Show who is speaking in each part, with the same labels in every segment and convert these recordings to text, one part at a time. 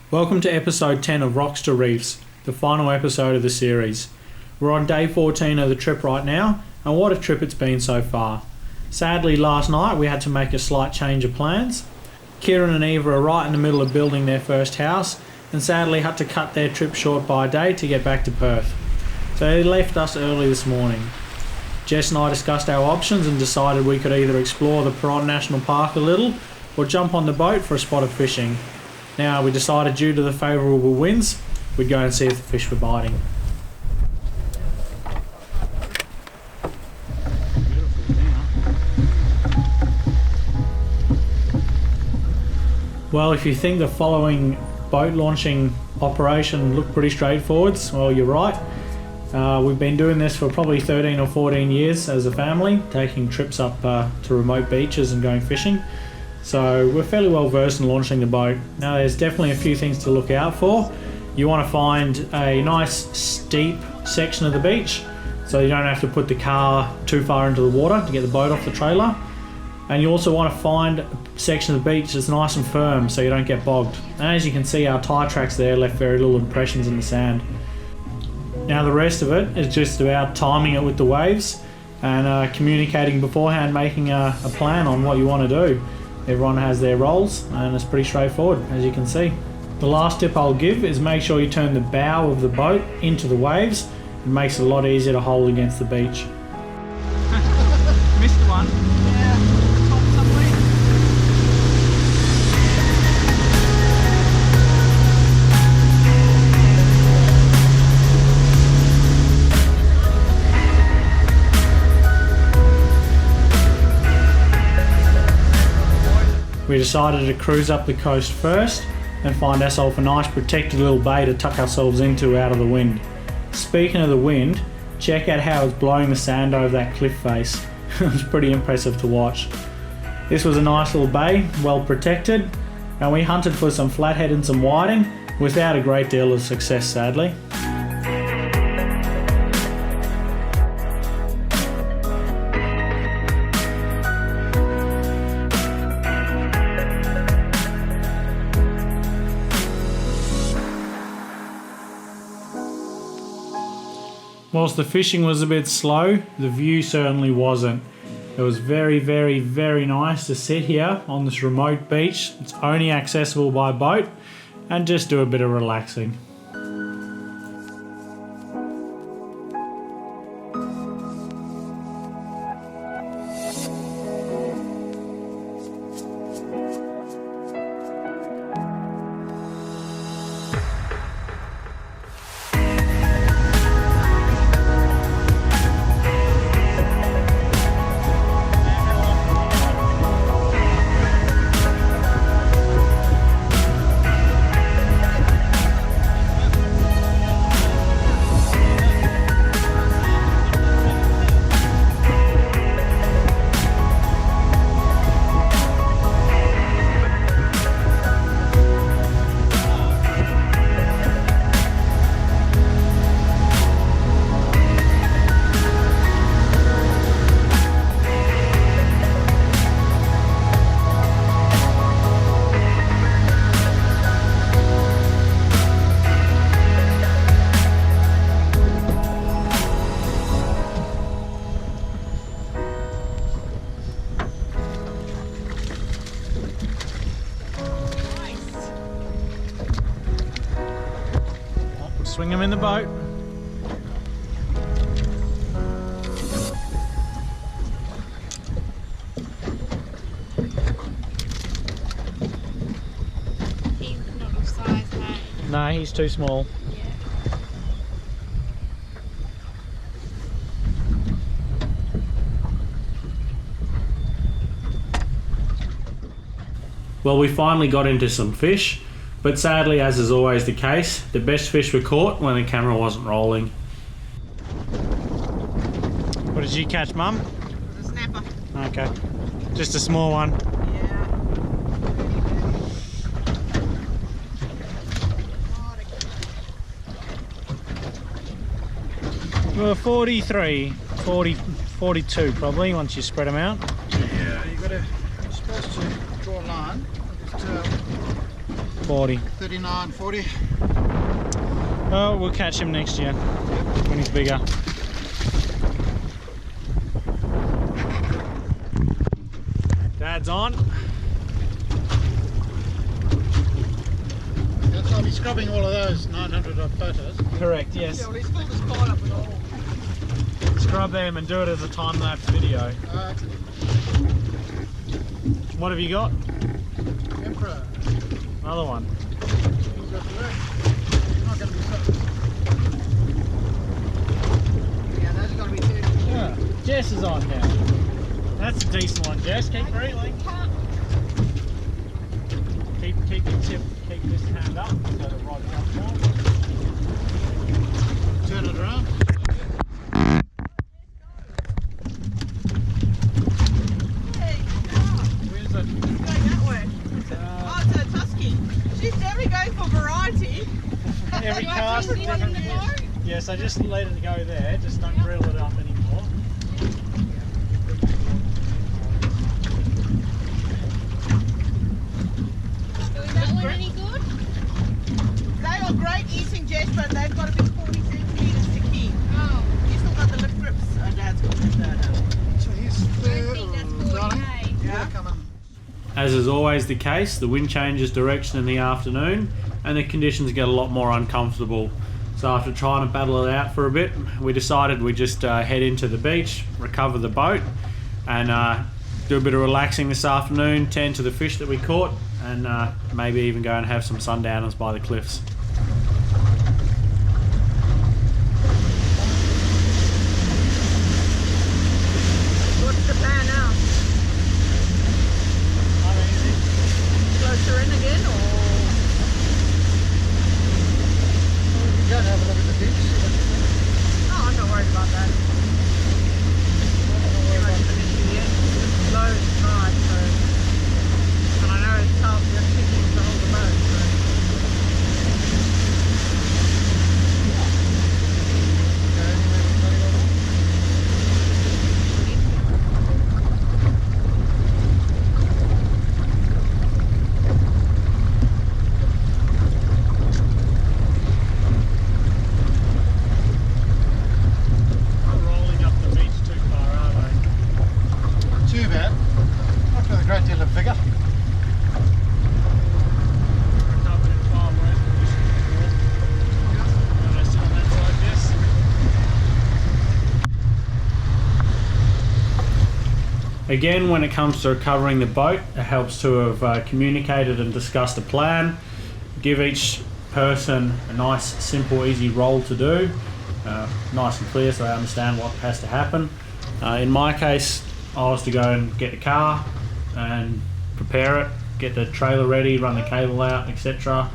Speaker 1: Welcome to episode 10 of Rocks to Reefs, the final episode of the series. We're on day 14 of the trip right now, and what a trip it's been so far. Sadly, last night we had to make a slight change of plans. Kieran and Eva are right in the middle of building their first house, and sadly had to cut their trip short by a day to get back to Perth. So they left us early this morning. Jess and I discussed our options and decided we could either explore the Pilbara National Park a little, or jump on the boat for a spot of fishing. Now we decided due to the favourable winds, we'd go and see if the fish were biting. Well, if you think the following boat launching operation looked pretty straightforward, well, you're right. We've been doing this for probably 13 or 14 years as a family, taking trips up to remote beaches and going fishing. So we're fairly well versed in launching the boat. Now there's definitely a few things to look out for. You want to find a nice steep section of the beach so you don't have to put the car too far into the water to get the boat off the trailer. And you also want to find a section of the beach that's nice and firm so you don't get bogged. And as you can see, our tyre tracks there left very little impressions in the sand. Now the rest of it is just about timing it with the waves and communicating beforehand, making a plan on what you want to do. Everyone has their roles and it's pretty straightforward, as you can see. The last tip I'll give is make sure you turn the bow of the boat into the waves. It makes it a lot easier to hold against the beach.
Speaker 2: Missed one.
Speaker 1: We decided to cruise up the coast first and find ourselves a nice protected little bay to tuck ourselves into out of the wind. Speaking of the wind, check out how it's blowing the sand over that cliff face. It was pretty impressive to watch. This was a nice little bay, well protected, and we hunted for some flathead and some whiting without a great deal of success, sadly. Whilst the fishing was a bit slow, the view certainly wasn't. It was very, very, very nice to sit here on this remote beach. It's only accessible by boat and just do a bit of relaxing. Swing them in the boat.
Speaker 3: He's not of size, hey?
Speaker 1: No, he's too small.
Speaker 3: Yeah.
Speaker 1: Well, we finally got into some fish. But sadly, as is always the case, the best fish were caught when the camera wasn't rolling. What did you catch, Mum?
Speaker 3: It was a snapper.
Speaker 1: Okay. Just a small one.
Speaker 3: Yeah.
Speaker 1: Well, 43, 40, 42 probably once you spread them out.
Speaker 2: Yeah, you're supposed to draw a line. Just
Speaker 1: 40.
Speaker 2: 39, 40.
Speaker 1: Oh, we'll catch him next year when he's bigger. Dad's on.
Speaker 2: That's I'll be scrubbing all of those 900 odd photos.
Speaker 1: Correct, yes.
Speaker 2: Yeah, well, he's filled his pile up with all.
Speaker 1: Scrub them and do it as a time-lapse video. What have you got?
Speaker 2: Emperor.
Speaker 1: Another one.
Speaker 2: He's got the rest. He's not going to be so. Yeah, those are going to be 30.
Speaker 1: Yeah. Jess is on now. That's a decent one, Jess. Keep breathing. Keep your tip, keep this hand up so the rod comes down.
Speaker 2: Turn it around. Where's it?
Speaker 3: Going that way. Oh, it's a Tusky. She's definitely going for variety.
Speaker 1: Every
Speaker 3: You
Speaker 1: cast
Speaker 3: actually
Speaker 1: is
Speaker 3: see one in
Speaker 1: different.
Speaker 3: the boat?
Speaker 1: Yes, I just let it go there. Just don't reel it up anymore.
Speaker 3: Doing that one any good? They are great eating, Jess, but they've got to be 40 centimetres to keep. Oh. You still got the lip grips. Oh, Dad's got that.
Speaker 2: So he's
Speaker 3: I think that's 40k.
Speaker 2: Yeah, come on.
Speaker 1: As is always the case, the wind changes direction in the afternoon and the conditions get a lot more uncomfortable. So after trying to battle it out for a bit, we decided we'd just head into the beach, recover the boat, and do a bit of relaxing this afternoon, tend to the fish that we caught, and maybe even go and have some sundowners by the cliffs.
Speaker 3: What's the plan now? Closer in again, or?
Speaker 2: You go and have a look at the beach. See what you think.
Speaker 3: No, I'm not worried about that. Too much of an issue yet. It's low tide, so. And I know it's tough just picking to hold the boat, so.
Speaker 2: Go anywhere with bloody well.
Speaker 1: Not rolling up the beach too far, are they?
Speaker 2: Too bad. Not with a great deal of vigour.
Speaker 1: Recovered in far worse conditions before. No, they're still on that side, yes. Again, when it comes to recovering the boat, it helps to have communicated and discussed a plan, give each person a nice, simple, easy role to do, nice and clear so they understand what has to happen. In my case, I was to go and get the car and prepare it, get the trailer ready, run the cable out, etc.,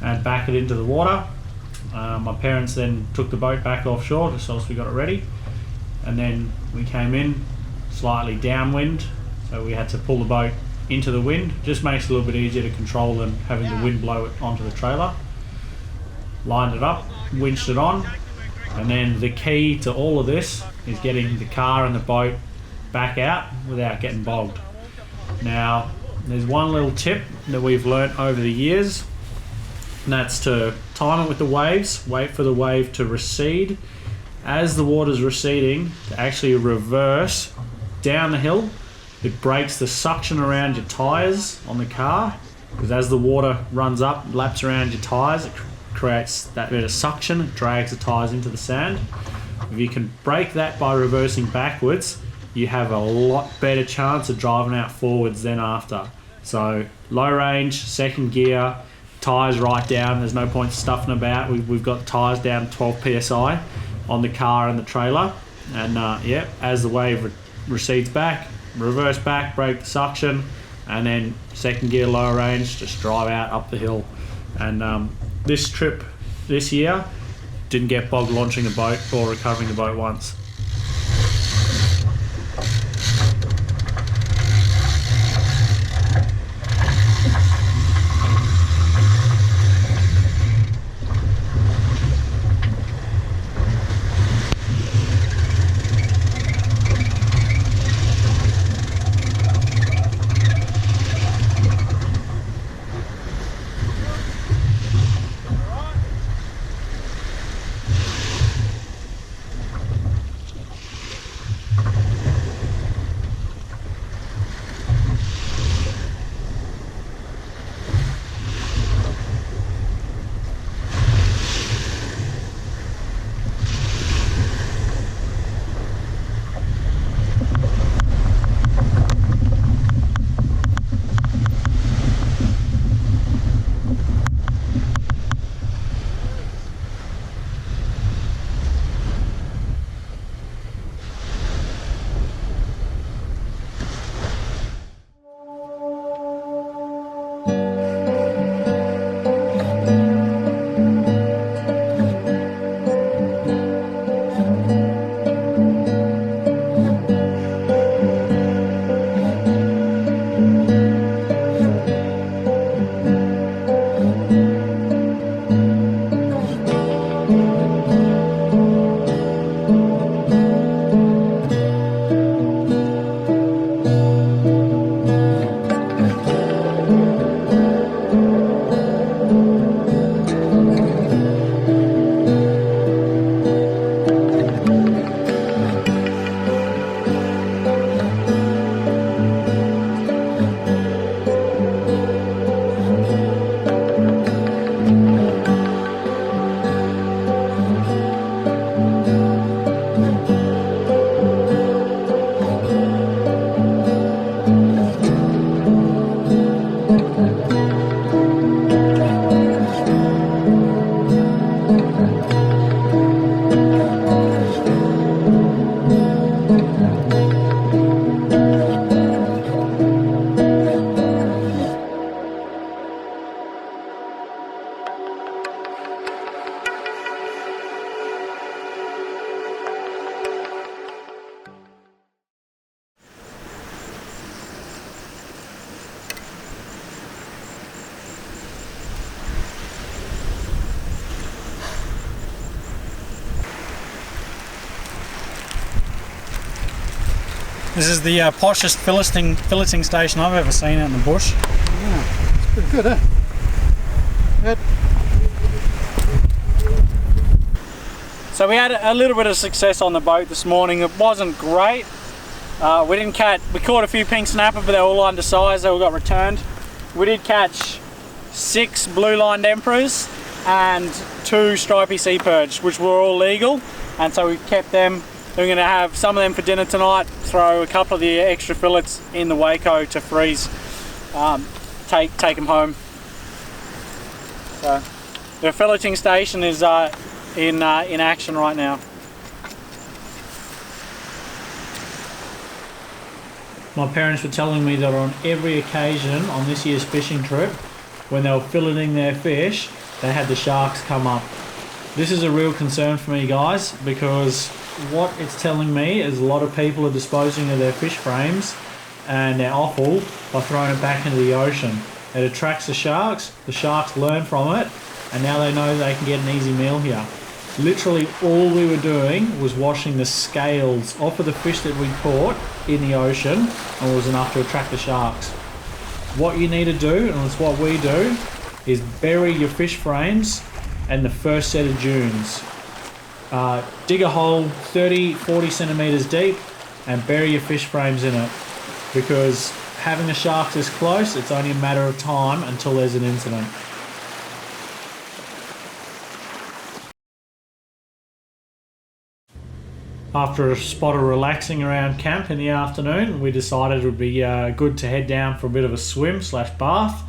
Speaker 1: and back it into the water. My parents then took the boat back offshore just so we got it ready, and then we came in slightly downwind, so we had to pull the boat into the wind. Just makes it a little bit easier to control than having the wind blow it onto the trailer. Lined it up, winched it on, and then the key to all of this is getting the car and the boat back out without getting bogged. Now, there's one little tip that we've learnt over the years, and that's to time it with the waves, wait for the wave to recede. As the water's receding, to actually reverse down the hill. It breaks the suction around your tyres on the car, because as the water runs up, laps around your tyres, it creates that bit of suction, it drags the tyres into the sand. If you can break that by reversing backwards, you have a lot better chance of driving out forwards than after. So low range, second gear, tyres right down, there's no point stuffing about. We've got tyres down 12 psi on the car and the trailer, and yeah, as the wave recedes back, reverse back, break the suction, and then second gear, lower range, just drive out up the hill. And this trip this year didn't get bogged launching the boat or recovering the boat once. This is the poshest filleting station I've ever seen out in the bush.
Speaker 2: Yeah, it's pretty good, eh?
Speaker 1: So we had a little bit of success on the boat this morning. It wasn't great. We caught a few pink snapper, but they're all undersized. They all got returned. We did catch 6 blue-lined emperors and 2 stripy sea perch, which were all legal, and so we kept them. We're going to have some of them for dinner tonight, throw a couple of the extra fillets in the Waco to freeze, take them home. So the filleting station is in action right now. My parents were telling me that on every occasion on this year's fishing trip, when they were filleting their fish, they had the sharks come up. This is a real concern for me, guys, because what it's telling me is a lot of people are disposing of their fish frames and their offal by throwing it back into the ocean. It attracts the sharks learn from it, and now they know they can get an easy meal here. Literally all we were doing was washing the scales off of the fish that we caught in the ocean, and it was enough to attract the sharks. What you need to do, and it's what we do, is bury your fish frames and the first set of dunes. Dig a hole 30-40 centimeters deep and bury your fish frames in it, because having the sharks this close, it's only a matter of time until there's an incident. After a spot of relaxing around camp in the afternoon, we decided it would be good to head down for a bit of a swim / bath.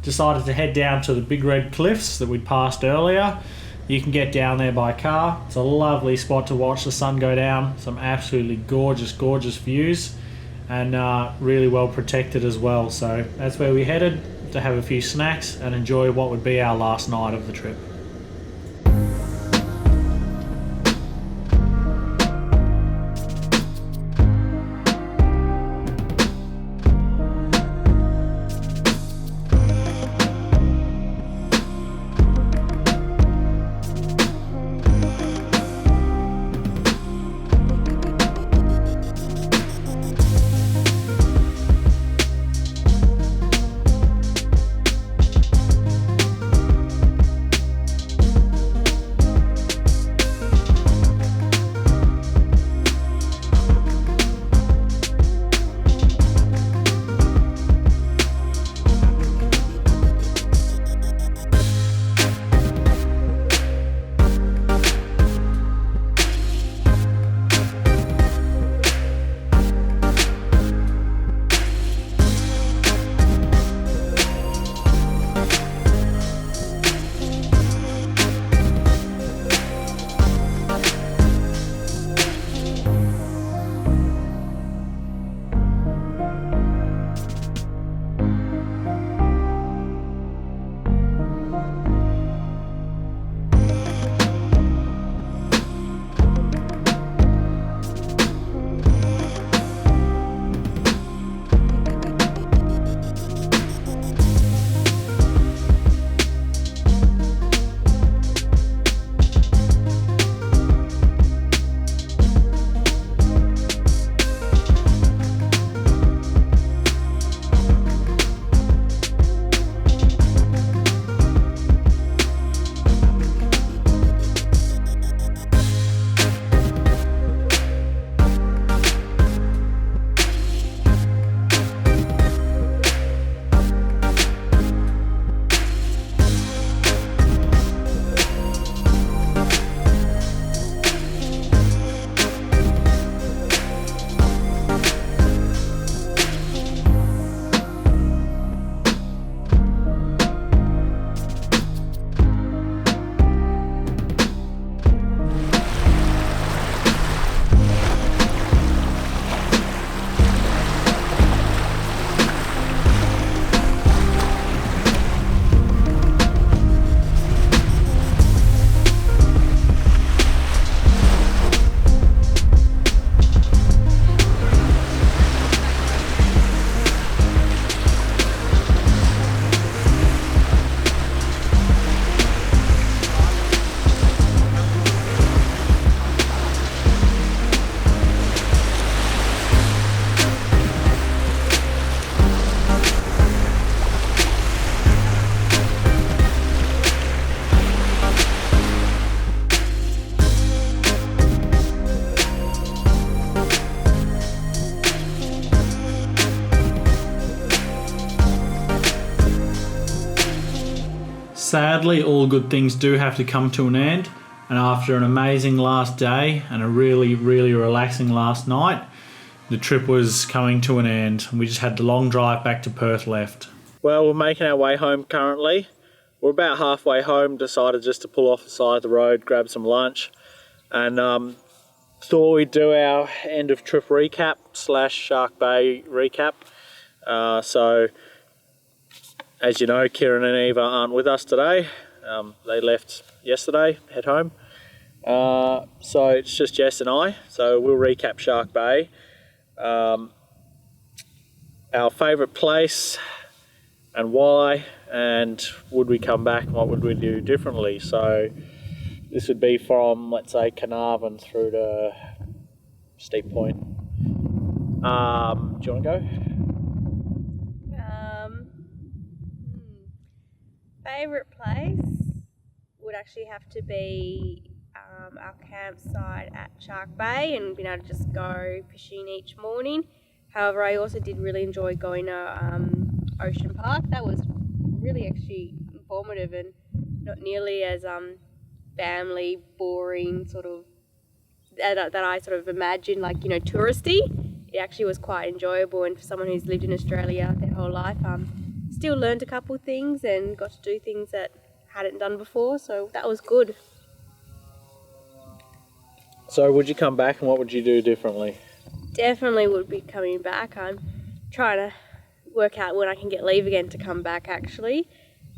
Speaker 1: Decided to head down to the Big Red Cliffs that we'd passed earlier. You can get down there by car. It's a lovely spot to watch the sun go down. Some absolutely gorgeous views, and really well protected as well. So that's where we headed to have a few snacks and enjoy what would be our last night of the trip. sadly, all good things do have to come to an end, and after an amazing last day and a really, really relaxing last night, the trip was coming to an end. We just had the long drive back to Perth left. Well, we're making our way home currently. We're about halfway home, decided just to pull off the side of the road, grab some lunch, and thought we'd do our end of trip recap / Shark Bay recap. So, as you know, Kieran and Eva aren't with us today. They left yesterday, head home. So it's just Jess and I. So we'll recap Shark Bay. Our favourite place and why, and would we come back and what would we do differently. So this would be from, let's say, Carnarvon through to Steep Point. Do you want to go?
Speaker 4: Favourite place would actually have to be our campsite at Shark Bay and being able to just go fishing each morning. However, I also did really enjoy going to Ocean Park. That was really actually informative and not nearly as family boring sort of that I sort of imagined, like, you know, touristy. It actually was quite enjoyable, and for someone who's lived in Australia their whole life, still learned a couple of things and got to do things that hadn't done before, so that was good.
Speaker 1: So would you come back and what would you do differently?
Speaker 4: Definitely would be coming back. I'm trying to work out when I can get leave again to come back actually.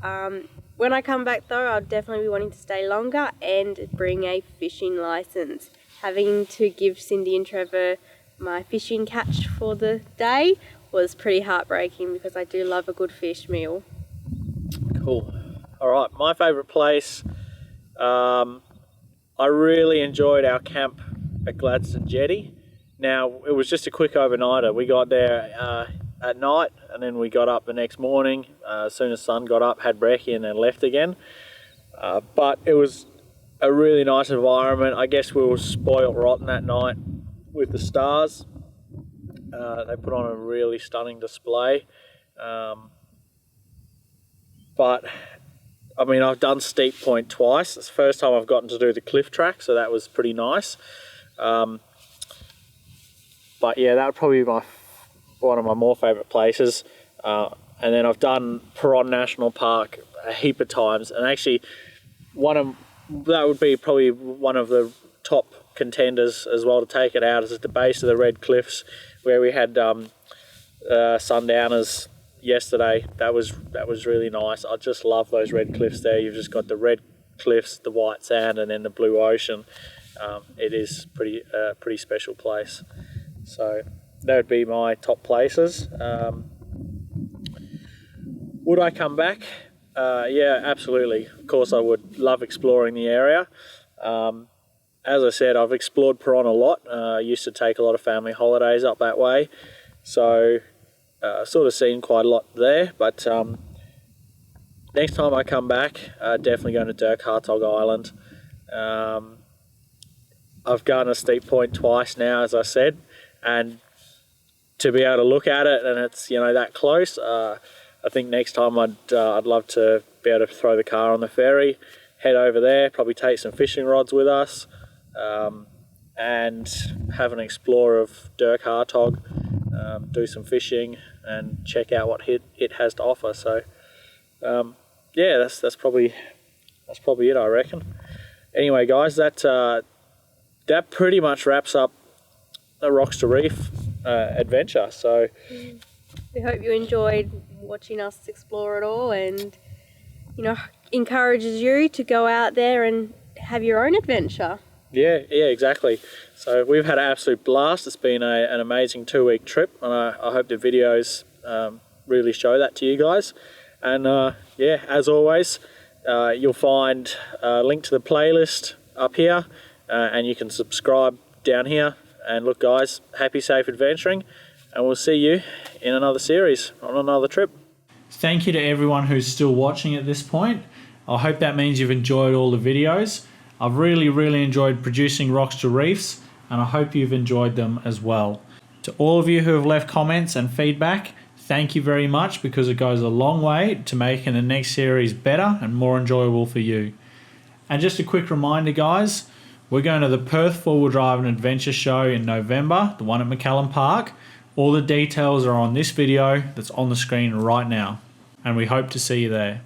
Speaker 4: When I come back though, I'll definitely be wanting to stay longer and bring a fishing license. Having to give Cindy and Trevor my fishing catch for the day was pretty heartbreaking because I do love a good fish meal.
Speaker 1: Cool. Alright, my favourite place, I really enjoyed our camp at Gladstone Jetty. Now, it was just a quick overnighter. We got there at night and then we got up the next morning. As soon as the sun got up, had brekkie and then left again. But it was a really nice environment. I guess we were spoilt rotten that night with the stars. They put on a really stunning display. But I mean, I've done Steep Point twice. It's the first time I've gotten to do the cliff track, so that was pretty nice. But yeah, that would probably be one of my more favourite places. And then I've done Piron National Park a heap of times, and actually that would be probably one of the top contenders as well to take it out, is at the base of the Red Cliffs where we had sundowners yesterday. That was really nice. I just love those red cliffs there. You've just got the red cliffs, the white sand, and then the blue ocean. It is pretty special place. So that would be my top places. Would I come back? Yeah, absolutely. Of course I would. Love exploring the area. As I said, I've explored Piron a lot. I used to take a lot of family holidays up that way. So sort of seen quite a lot there, but next time I come back, definitely going to Dirk Hartog Island. I've gone to Steep Point twice now, as I said, and to be able to look at it and it's, you know, that close, I think next time I'd love to be able to throw the car on the ferry, head over there, probably take some fishing rods with us, and have an explore of Dirk Hartog, do some fishing and check out what it has to offer. So yeah, that's probably it, I reckon. Anyway guys, that pretty much wraps up the Rocks to Reef adventure. So
Speaker 4: we hope you enjoyed watching us explore it all, and, you know, encourages you to go out there and have your own adventure.
Speaker 1: Yeah, exactly. So we've had an absolute blast. It's been an amazing 2-week trip, and I hope the videos really show that to you guys. And yeah, as always, you'll find a link to the playlist up here, and you can subscribe down here. And look guys, happy safe adventuring, and we'll see you in another series on another trip. Thank you to everyone who's still watching at this point. I hope that means you've enjoyed all the videos. I've really enjoyed producing Rocks to Reefs, and I hope you've enjoyed them as well. To all of you who have left comments and feedback, Thank you very much, because it goes a long way to making the next series better and more enjoyable for you. And just a quick reminder, guys, we're going to the Perth 4-Wheel Drive and Adventure Show in November, the one at McCallum Park. All the details are on this video that's on the screen right now, and we hope to see you there.